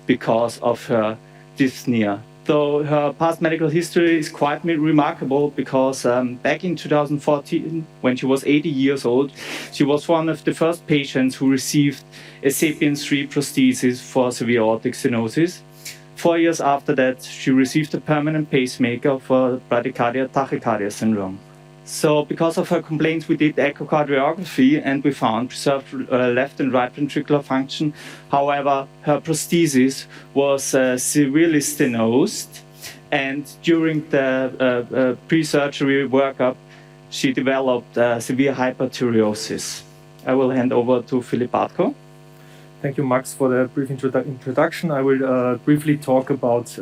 because of her dyspnea. So her past medical history is quite remarkable because back in 2014, when she was 80 years old, she was one of the first patients who received a SAPIEN 3 prosthesis for severe aortic stenosis. 4 years after that, she received a permanent pacemaker for bradycardia tachycardia syndrome. So because of her complaints, we did echocardiography and we found preserved left and right ventricular function. However, her prosthesis was severely stenosed, and during the pre-surgery workup, she developed severe hyperthyreosis. I will hand over to Philip Bartko. Thank you, Max, for the brief introduction. I will briefly talk about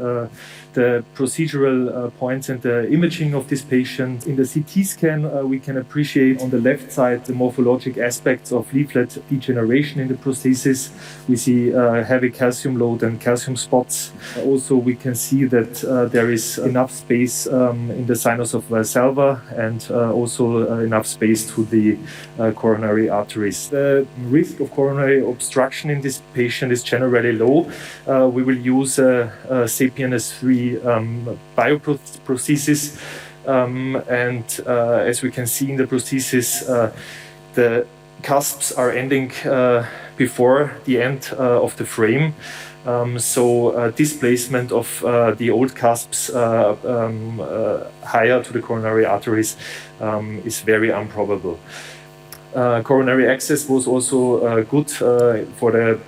the procedural points and the imaging of this patient. In the CT scan, we can appreciate on the left side the morphologic aspects of leaflet degeneration in the prosthesis. We see heavy calcium load and calcium spots. Also, we can see that there is enough space in the sinus of Valsalva and also enough space to the coronary arteries. The risk of coronary obstruction in this patient is generally low. We will use SAPIEN 3 Bioprosthesis and as we can see in the prosthesis, the cusps are ending before the end of the frame. So displacement of the old cusps higher to the coronary arteries is very improbable. Coronary access was also good for the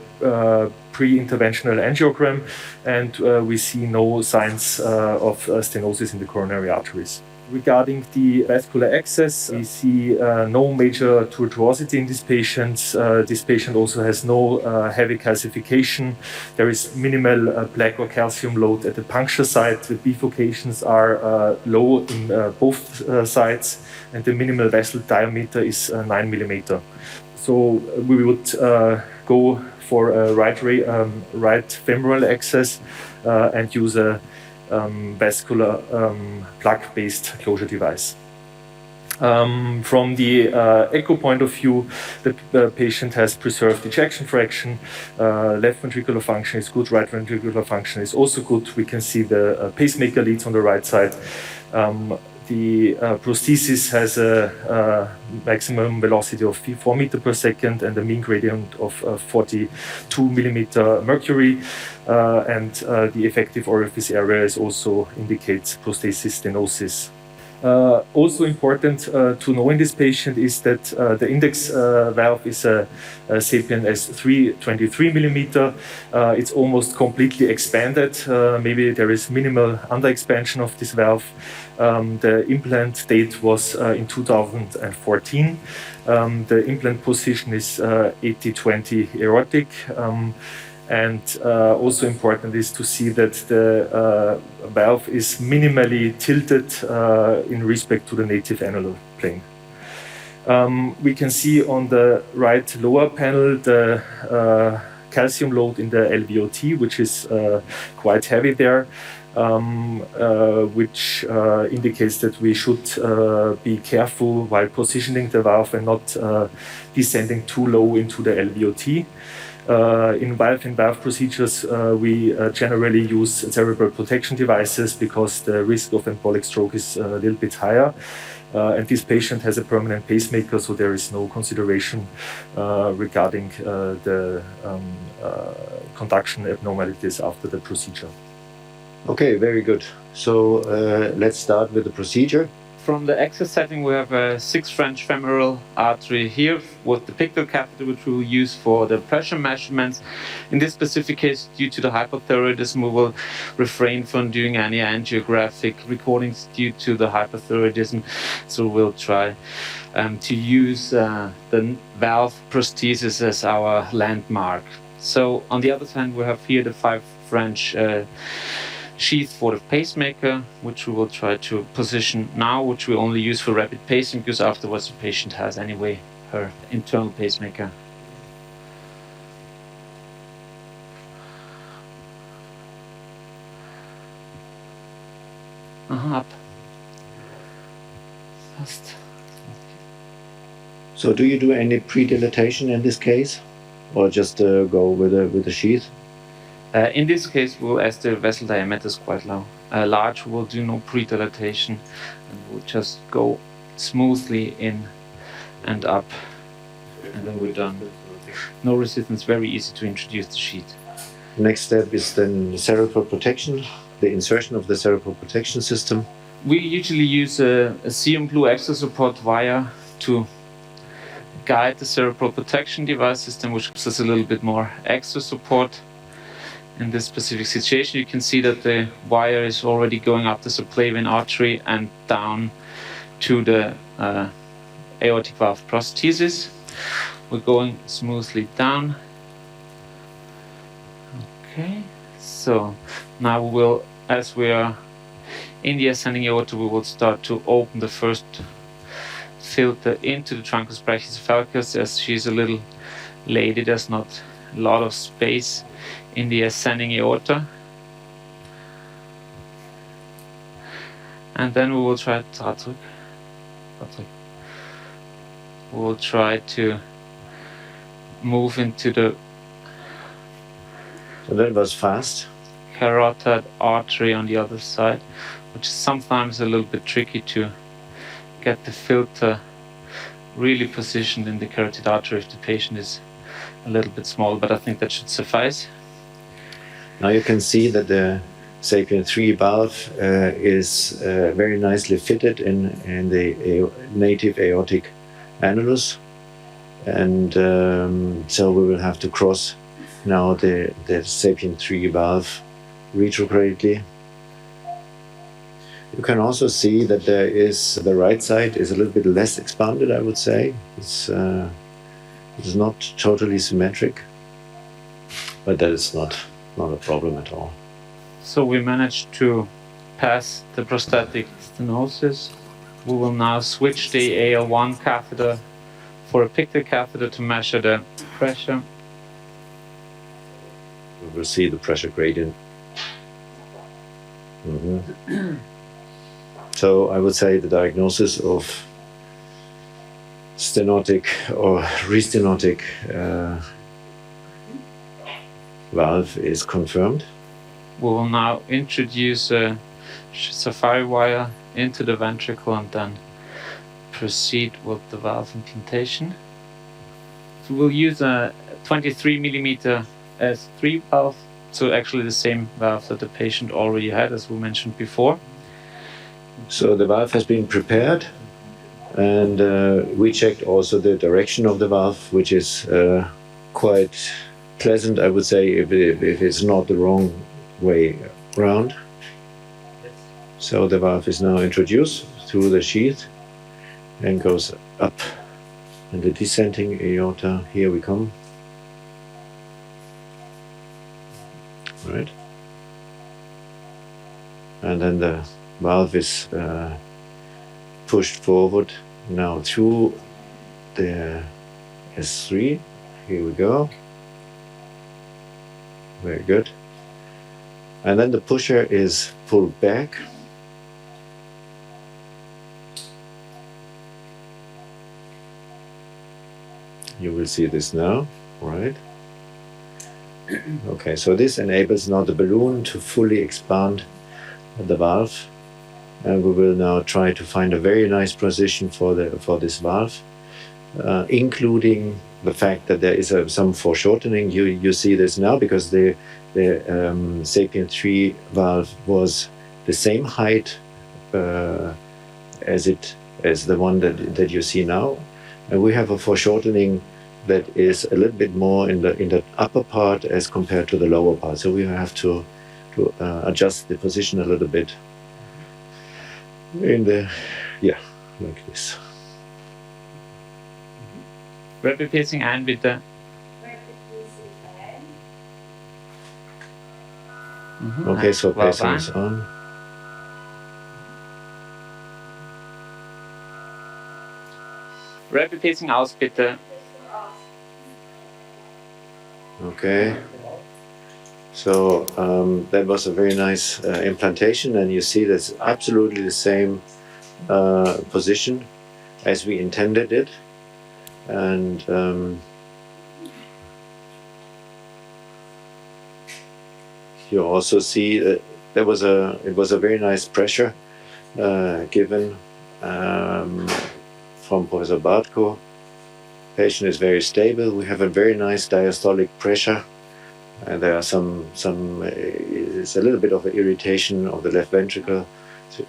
pre-interventional angiogram, and we see no signs of stenosis in the coronary arteries. Regarding the vascular access, we see no major tortuosity in these patients. This patient also has no heavy calcification. There is minimal plaque or calcium load at the puncture site. The bifurcations are low in both sides, and the minimal vessel diameter is 9 millimeter. So we would go for a right femoral access and use a vascular plug-based closure device. From the echo point of view, the patient has preserved ejection fraction, left ventricular function is good, right ventricular function is also good. We can see the pacemaker leads on the right side. The prosthesis has a maximum velocity of 4 meters per second and a mean gradient of 42 millimeter mercury, and the effective orifice area is also indicates prosthesis stenosis. Also important to know in this patient is that the index valve is a Sapien S3 23 millimeter. It's almost completely expanded. Maybe there is minimal underexpansion of this valve. The implant date was in 2014. The implant position is 80-20 aortic. And also important is to see that the valve is minimally tilted in respect to the native annular plane. We can see on the right lower panel the calcium load in the LVOT, which is quite heavy there, which indicates that we should be careful while positioning the valve and not descending too low into the LVOT. In valve procedures, we generally use cerebral protection devices because the risk of embolic stroke is a little bit higher. And this patient has a permanent pacemaker, so there is no consideration regarding the conduction abnormalities after the procedure. Okay, very good. So let's start with the procedure. From the access setting, we have a 6 French femoral artery here with the pictal catheter, which we will use for the pressure measurements. In this specific case, due to the hypothyroidism, we will refrain from doing any angiographic recordings due to the hypothyroidism. So we'll try to use the valve prosthesis as our landmark. So on the other hand, we have here the 5 French sheath for the pacemaker, which we will try to position now, which we only use for rapid pacing because afterwards the patient has anyway her internal pacemaker. Up. Fast. So do you do any pre-dilatation in this case, or just go with a sheath? In this case, as the vessel diameter is quite large, we'll do no pre-dilatation, and we'll just go smoothly in and up, and then we're done. No resistance, very easy to introduce the sheath. Next step is then cerebral protection, the insertion of the cerebral protection system. We usually use a CM Blue extra support wire to guide the cerebral protection device system, which gives us a little bit more extra support. In this specific situation, you can see that the wire is already going up the subclavian artery and down to the aortic valve prosthesis. We're going smoothly down. Okay, so now we will, as we are in the ascending aorta, we will start to open the first filter into the truncus brachiocephalicus. As she's a little lady, there's not a lot of space in the ascending aorta. And then we will try to move into the So that was fast. carotid artery on the other side. which is sometimes a little bit tricky to get the filter really positioned in the carotid artery if the patient is a little bit small, but I think that should suffice. Now you can see that the SAPIEN 3 valve is very nicely fitted in the native aortic annulus, and so we will have to cross now the SAPIEN 3 valve retrogradely. You can also see that the right side is a little bit less expanded, I would say. It's not totally symmetric, but that is not a problem at all. So we managed to pass the prosthetic stenosis. We will now switch the AL1 catheter for a pictal catheter to measure the pressure. We will see the pressure gradient. So I would say the diagnosis of stenotic or restenotic valve is confirmed. We will now introduce a sapphire wire into the ventricle and then proceed with the valve implantation. So we'll use a 23 millimeter S3 valve, so actually the same valve that the patient already had, as we mentioned before. So the valve has been prepared, and we checked also the direction of the valve, which is quite pleasant, I would say, if it's not the wrong way round. So the valve is now introduced through the sheath and goes up. And the descending aorta, here we come. Right. And then the valve is pushed forward now through the S3. Here we go. Very good. And then the pusher is pulled back. You will see this now, right? Okay, so this enables now the balloon to fully expand the valve, and we will now try to find a very nice position for this valve, including the fact that there is some foreshortening. You see this now because the SAPIEN 3 valve was the same height as the one that you see now, and we have a foreshortening that is a little bit more in the upper part as compared to the lower part. So we have to adjust the position a little bit like this. Replicating ein, bitte. Okay, so pacing is on. Replicating aus, bitte. Okay. So that was a very nice implantation, and you see that's absolutely the same position as we intended it. And you also see that it was a very nice pressure given from Professor Bartko. Patient is very stable. We have a very nice diastolic pressure, and there are it's a little bit of an irritation of the left ventricle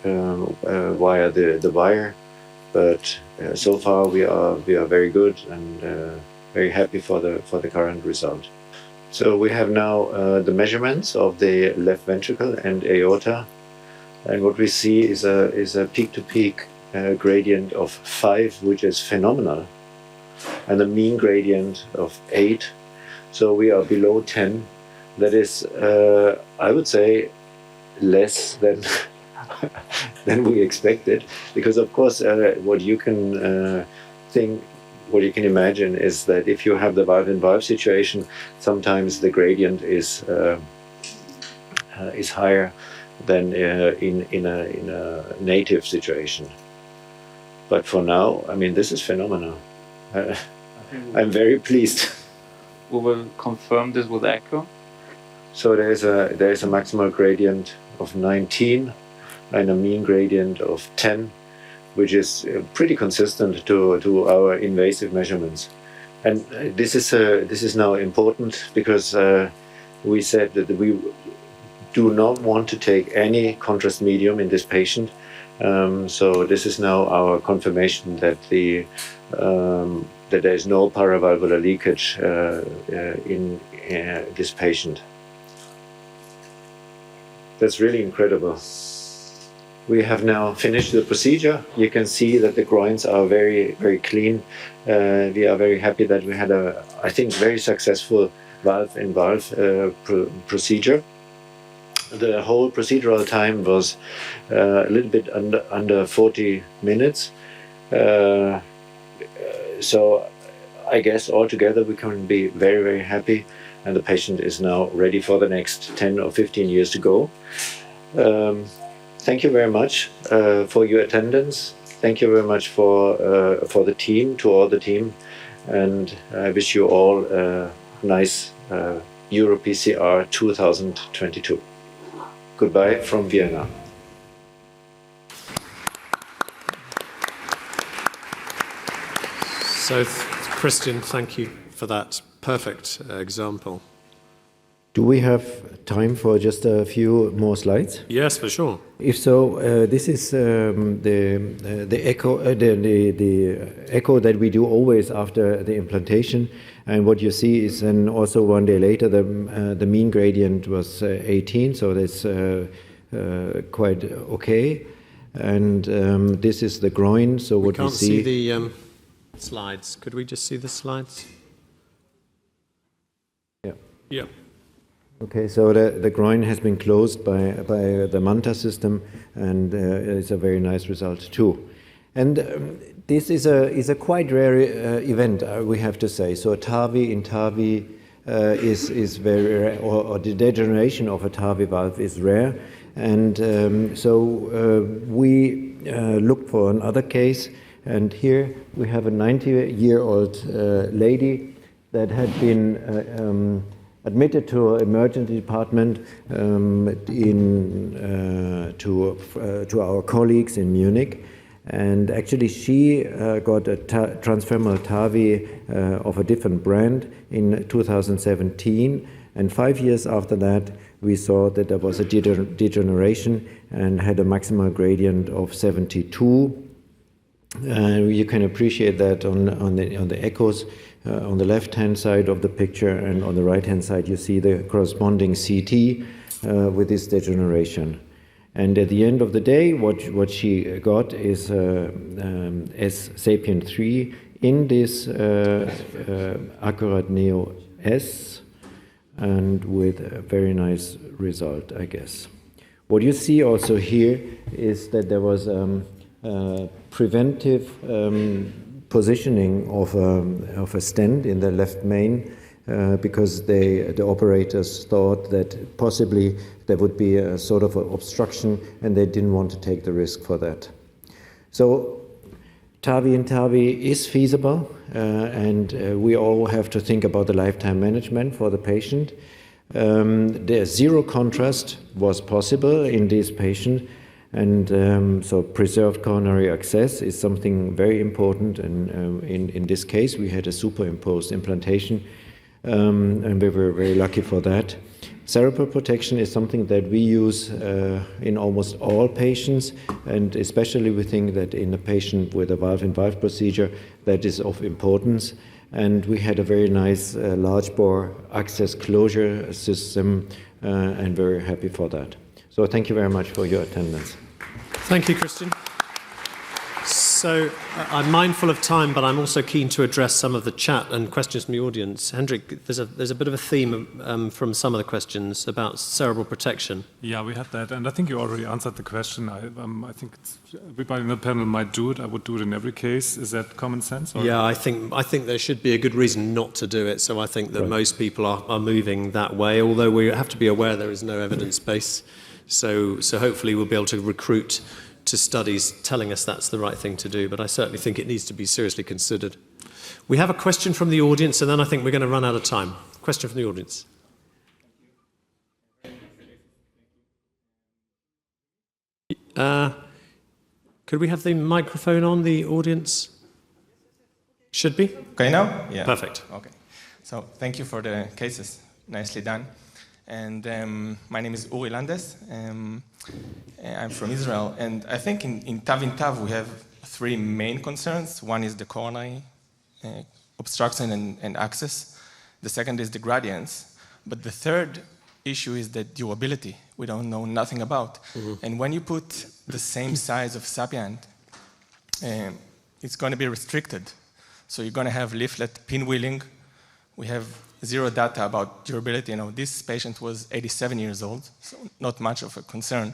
via the wire, but so far we are very good and very happy for the current result. So we have now the measurements of the left ventricle and aorta, and what we see is a peak-to-peak gradient of 5, which is phenomenal, and a mean gradient of 8. So we are below 10. That is, I would say, less than than we expected, because of course what you can imagine is that if you have the valve-in-valve situation, sometimes the gradient is higher than in a native situation. But for now, I mean, this is phenomenal. I'm very pleased. We will confirm this with echo. So there is a maximal gradient of 19, and a mean gradient of 10, which is pretty consistent to our invasive measurements. And this is now important because we said that we do not want to take any contrast medium in this patient. So this is now our confirmation that that there is no paravalvular leakage in this patient. That's really incredible. We have now finished the procedure. You can see that the groins are very, very clean. We are very happy that we had a, I think, very successful valve-in-valve procedure. The whole procedural time was a little bit under 40 minutes. So I guess altogether we can be very, very happy, and the patient is now ready for the next 10 or 15 years to go. Thank you very much for your attendance. Thank you very much for the team, to all the team, and I wish you all a nice EuroPCR 2022. Goodbye from Vienna. So, Christian, thank you for that perfect example. Do we have time for just a few more slides? Yes, for sure. If so, this is the echo that we do always after the implantation, and what you see is then also 1 day later the mean gradient was 18, so that's quite okay. And this is the groin. So what we see. We can't see the slides. Could we just see the slides? Yeah. Yeah. Okay, so the groin has been closed by the MANTA system, and it's a very nice result too. And this is a quite rare event, we have to say. So TAVI-in-TAVI is very rare, or the degeneration of a TAVI valve is rare. And so we looked for another case, and here we have a 90-year-old lady that had been admitted to an emergency department to our colleagues in Munich. And actually she got a transfemoral TAVI of a different brand in 2017. And 5 years after that, we saw that there was a degeneration and had a maximal gradient of 72. You can appreciate that on the echoes. On the left-hand side of the picture, and on the right-hand side you see the corresponding CT with this degeneration. And at the end of the day, what she got is S sapien 3 in this Accurate Neo S, and with a very nice result, I guess. What you see also here is that there was preventive positioning of a stent in the left main because the operators thought that possibly there would be a sort of an obstruction, and they didn't want to take the risk for that. So TAVI-in-TAVI is feasible, and we all have to think about the lifetime management for the patient. The zero contrast was possible in this patient. And so preserved coronary access is something very important, and in this case we had a superimposed implantation, and we were very lucky for that. Therapeutic protection is something that we use in almost all patients, and especially we think that in a patient with a valve-in-valve procedure that is of importance. And we had a very nice large bore access closure system, and very happy for that. So thank you very much for your attendance. Thank you, Christian. So I'm mindful of time, but I'm also keen to address some of the chat and questions from the audience. Hendrik, there's a bit of a theme from some of the questions about cerebral protection. Yeah, we had that, and I think you already answered the question. I think everybody in the panel might do it. I would do it in every case. Is that common sense? Or? Yeah, I think there should be a good reason not to do it. So I think that most people are moving that way, although we have to be aware there is no evidence base. So hopefully we'll be able to recruit to studies telling us that's the right thing to do, but I certainly think it needs to be seriously considered. We have a question from the audience, and then I think we're going to run out of time. Question from the audience. Could we have the microphone on, the audience? Should be? Okay now? Yeah. Perfect. Okay. So thank you for the cases. Nicely done. And my name is Uri Landes. I'm from Israel. And I think in TAVI-in-TAVI we have three main concerns. One is the coronary obstruction and access. The second is the gradients. But the third issue is the durability. We don't know nothing about. And when you put the same size of sapient, it's going to be restricted. So you're going to have leaflet pinwheeling. We have zero data about durability. You know, this patient was 87 years old, so not much of a concern.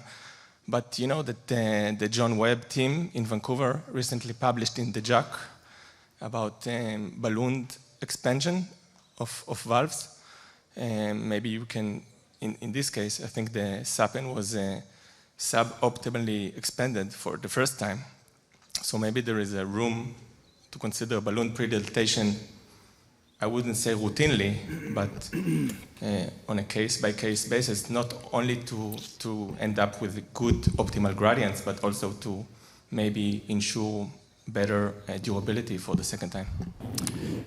But you know that the John Webb team in Vancouver recently published in the JACC about balloon expansion of valves. Maybe you can, in this case, I think the sapien was suboptimally expanded for the first time. So maybe there is a room to consider balloon predilatation, I wouldn't say routinely, but on a case-by-case basis, not only to end up with good optimal gradients, but also to maybe ensure better durability for the second time.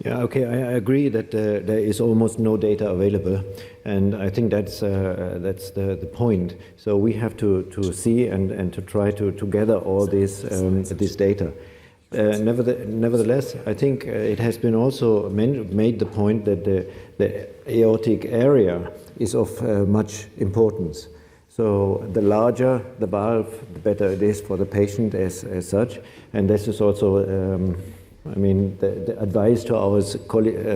Yeah, okay, I agree that there is almost no data available, and I think that's the point. So we have to see and to try to gather all this data. Nevertheless, I think it has been also made the point that the aortic area is of much importance. So the larger the valve, the better it is for the patient as such. And this is also, the advice to our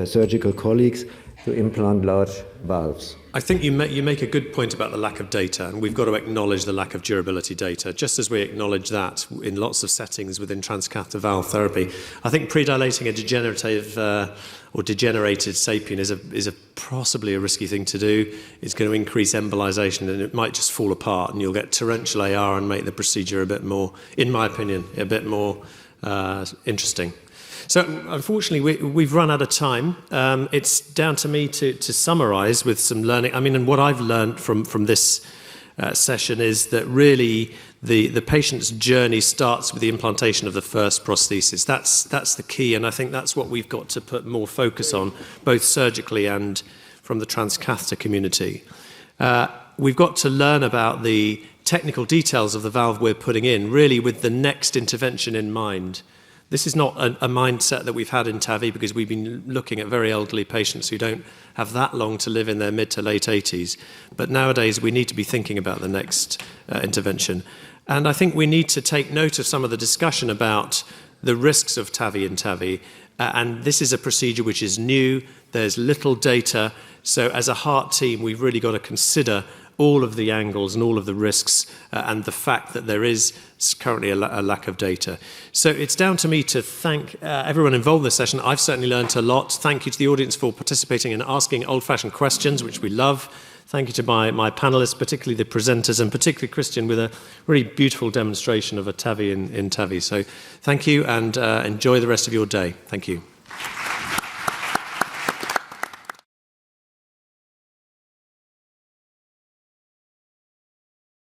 surgical colleagues to implant large valves. I think you make a good point about the lack of data, and we've got to acknowledge the lack of durability data, just as we acknowledge that in lots of settings within transcatheter valve therapy. I think predilating a degenerative or degenerated sapien is possibly a risky thing to do. It's going to increase embolization, and it might just fall apart, and you'll get torrential AR and make the procedure a bit more, in my opinion, a bit more interesting. So, unfortunately, we've run out of time. It's down to me to summarize with some learning. And what I've learned from this session is that really the patient's journey starts with the implantation of the first prosthesis. That's the key, and I think that's what we've got to put more focus on, both surgically and from the transcatheter community. We've got to learn about the technical details of the valve we're putting in, really with the next intervention in mind. This is not a mindset that we've had in TAVI, because we've been looking at very elderly patients who don't have that long to live in their mid to late 80s. But nowadays we need to be thinking about the next intervention. And I think we need to take note of some of the discussion about the risks of TAVI-in-TAVI. And this is a procedure which is new. There's little data. So as a heart team, we've really got to consider all of the angles and all of the risks and the fact that there is currently a lack of data. So it's down to me to thank everyone involved in this session. I've certainly learned a lot. Thank you to the audience for participating and asking old-fashioned questions, which we love. Thank you to my panelists, particularly the presenters, and particularly Christian, with a really beautiful demonstration of a TAVI in TAVI. So thank you, and enjoy the rest of your day. Thank you.